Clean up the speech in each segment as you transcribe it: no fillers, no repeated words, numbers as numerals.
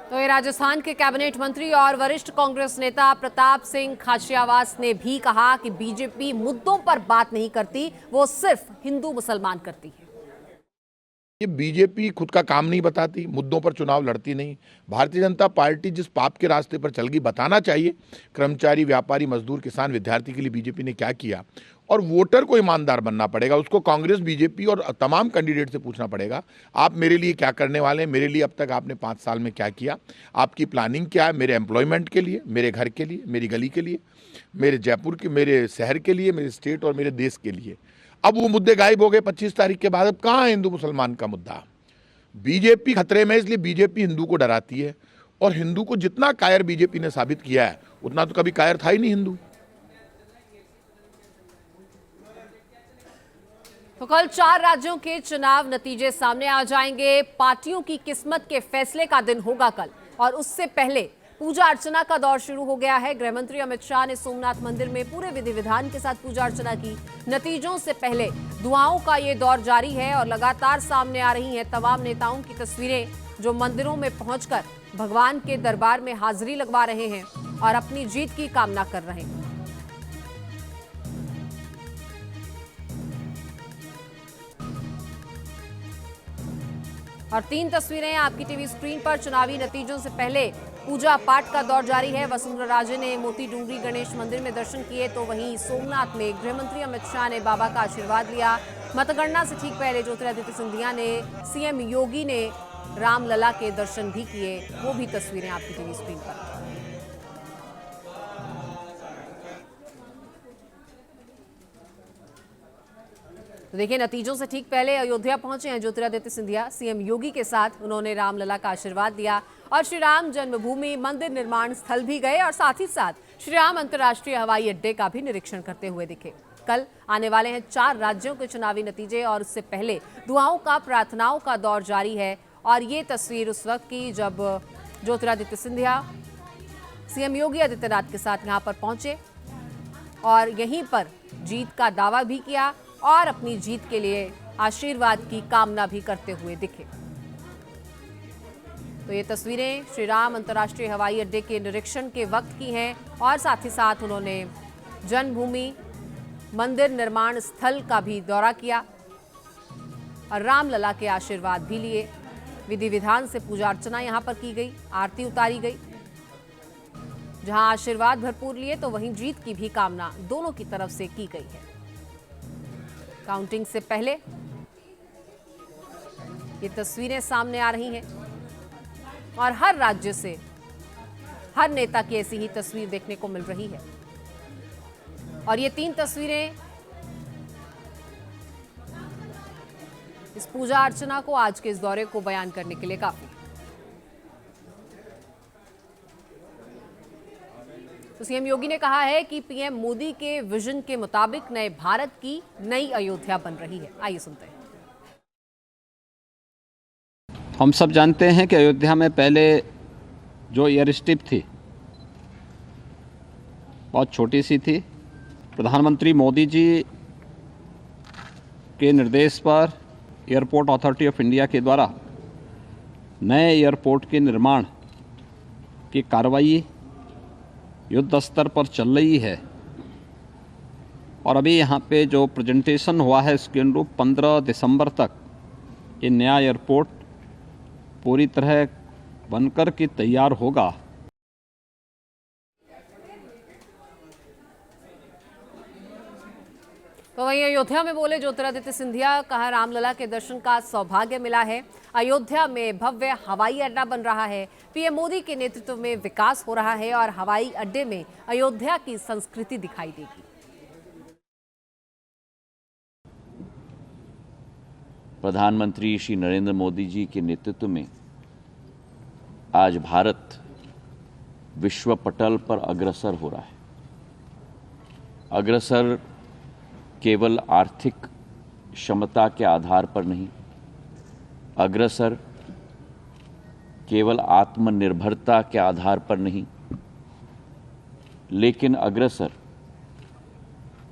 तो ये राजस्थान के कैबिनेट मंत्री और वरिष्ठ कांग्रेस नेता प्रताप सिंह खाचरियावास ने भी कहा कि बीजेपी मुद्दों पर बात नहीं करती, वो सिर्फ हिंदू मुसलमान करती है। ये बीजेपी खुद का काम नहीं बताती, मुद्दों पर चुनाव लड़ती नहीं। भारतीय जनता पार्टी जिस पाप के रास्ते पर चल गई, बताना चाहिए कर्मचारी, व्यापारी, मजदूर, किसान, विद्यार्थी के लिए बीजेपी ने क्या किया। और वोटर को ईमानदार बनना पड़ेगा, उसको कांग्रेस, बीजेपी और तमाम कैंडिडेट से पूछना पड़ेगा, आप मेरे लिए क्या करने वाले हैं, मेरे लिए अब तक आपने 5 साल में क्या किया, आपकी प्लानिंग क्या है मेरे एम्प्लॉयमेंट के लिए, मेरे घर के लिए, मेरी गली के लिए, मेरे जयपुर के, मेरे शहर के लिए, मेरे स्टेट और मेरे देश के लिए। अब वो मुद्दे गायब हो गए 25 तारीख के बाद। अब कहाँ है हिंदू मुसलमान का मुद्दा? बीजेपी खतरे में, इसलिए बीजेपी हिंदू को डराती है। और हिंदू को जितना कायर बीजेपी ने साबित किया है, उतना तो कभी कायर था ही नहीं हिंदू। तो कल 4 राज्यों के चुनाव नतीजे सामने आ जाएंगे। पार्टियों की किस्मत के फैसले का दिन होगा कल, और उससे पहले पूजा अर्चना का दौर शुरू हो गया है। गृह मंत्री अमित शाह ने सोमनाथ मंदिर में पूरे विधि विधान के साथ पूजा अर्चना की। नतीजों से पहले दुआओं का ये दौर जारी है और लगातार सामने आ रही हैं तमाम नेताओं की तस्वीरें, जो मंदिरों में पहुंचकर भगवान के दरबार में हाजिरी लगवा रहे हैं और अपनी जीत की कामना कर रहे हैं। और 3 तस्वीरें आपकी टीवी स्क्रीन पर। चुनावी नतीजों से पहले पूजा पाठ का दौर जारी है। वसुंधरा राजे ने मोती डूंगरी गणेश मंदिर में दर्शन किए, तो वहीं सोमनाथ में गृह मंत्री अमित शाह ने बाबा का आशीर्वाद लिया। मतगणना से ठीक पहले ज्योतिरादित्य सिंधिया ने, सीएम योगी ने रामलला के दर्शन भी किए। वो भी तस्वीरें आपकी टीवी स्क्रीन पर। तो देखिए, नतीजों से ठीक पहले अयोध्या पहुंचे हैं ज्योतिरादित्य सिंधिया। सीएम योगी के साथ उन्होंने रामलला का आशीर्वाद दिया और श्री राम जन्मभूमि मंदिर निर्माण स्थल भी गए और साथ ही साथ श्री राम अंतर्राष्ट्रीय हवाई अड्डे का भी निरीक्षण करते हुए दिखे। कल आने वाले हैं 4 राज्यों के चुनावी नतीजे और उससे पहले दुआओं का, प्रार्थनाओं का दौर जारी है। और ये तस्वीर उस वक्त की जब ज्योतिरादित्य सिंधिया सीएम योगी आदित्यनाथ के साथ यहाँ पर पहुंचे और यहीं पर जीत का दावा भी किया और अपनी जीत के लिए आशीर्वाद की कामना भी करते हुए दिखे। तो ये तस्वीरें श्री राम अंतर्राष्ट्रीय हवाई अड्डे के निरीक्षण के वक्त की हैं और साथ ही साथ उन्होंने जन्मभूमि मंदिर निर्माण स्थल का भी दौरा किया और रामलला के आशीर्वाद भी लिए। विधि विधान से पूजा अर्चना यहाँ पर की गई, आरती उतारी गई। जहां आशीर्वाद भरपूर लिए, तो वहीं जीत की भी कामना दोनों की तरफ से की गई है। काउंटिंग से पहले ये तस्वीरें सामने आ रही हैं और हर राज्य से हर नेता की ऐसी ही तस्वीर देखने को मिल रही है। और ये 3 तस्वीरें इस पूजा अर्चना को, आज के इस दौरे को बयान करने के लिए काफी। तो सीएम योगी ने कहा है कि पीएम मोदी के विजन के मुताबिक नए भारत की नई अयोध्या बन रही है। आइए सुनते हैं। हम सब जानते हैं कि अयोध्या में पहले जो एयर स्ट्रिप थी बहुत छोटी सी थी। प्रधानमंत्री मोदी जी के निर्देश पर एयरपोर्ट अथॉरिटी ऑफ इंडिया के द्वारा नए एयरपोर्ट के निर्माण की कार्रवाई युद्ध स्तर पर चल रही है और अभी यहाँ पे जो प्रेजेंटेशन हुआ है इसके अनुरूप 15 दिसंबर तक ये नया एयरपोर्ट पूरी तरह बनकर के तैयार होगा। तो वहीं अयोध्या में बोले ज्योतिरादित्य सिंधिया, कहा रामलला के दर्शन का सौभाग्य मिला है। अयोध्या में भव्य हवाई अड्डा बन रहा है। पीएम मोदी के नेतृत्व में विकास हो रहा है और हवाई अड्डे में अयोध्या की संस्कृति दिखाई देगी। प्रधानमंत्री श्री नरेंद्र मोदी जी के नेतृत्व में आज भारत विश्व पटल पर अग्रसर हो रहा है। अग्रसर केवल आर्थिक क्षमता के आधार पर नहीं, अग्रसर केवल आत्मनिर्भरता के आधार पर नहीं, लेकिन अग्रसर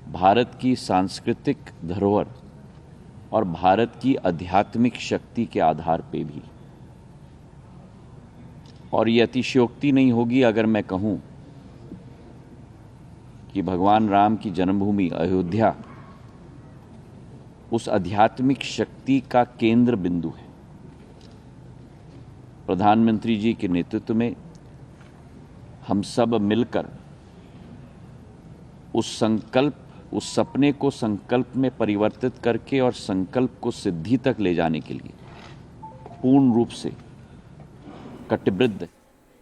भारत की सांस्कृतिक धरोहर और भारत की आध्यात्मिक शक्ति के आधार पे भी। और ये अतिशयोक्ति नहीं होगी अगर मैं कहूं कि भगवान राम की जन्मभूमि अयोध्या उस आध्यात्मिक शक्ति का केंद्र बिंदु है। प्रधानमंत्री जी के नेतृत्व में हम सब मिलकर उस सपने को संकल्प में परिवर्तित करके और संकल्प को सिद्धि तक ले जाने के लिए पूर्ण रूप से कटिबद्ध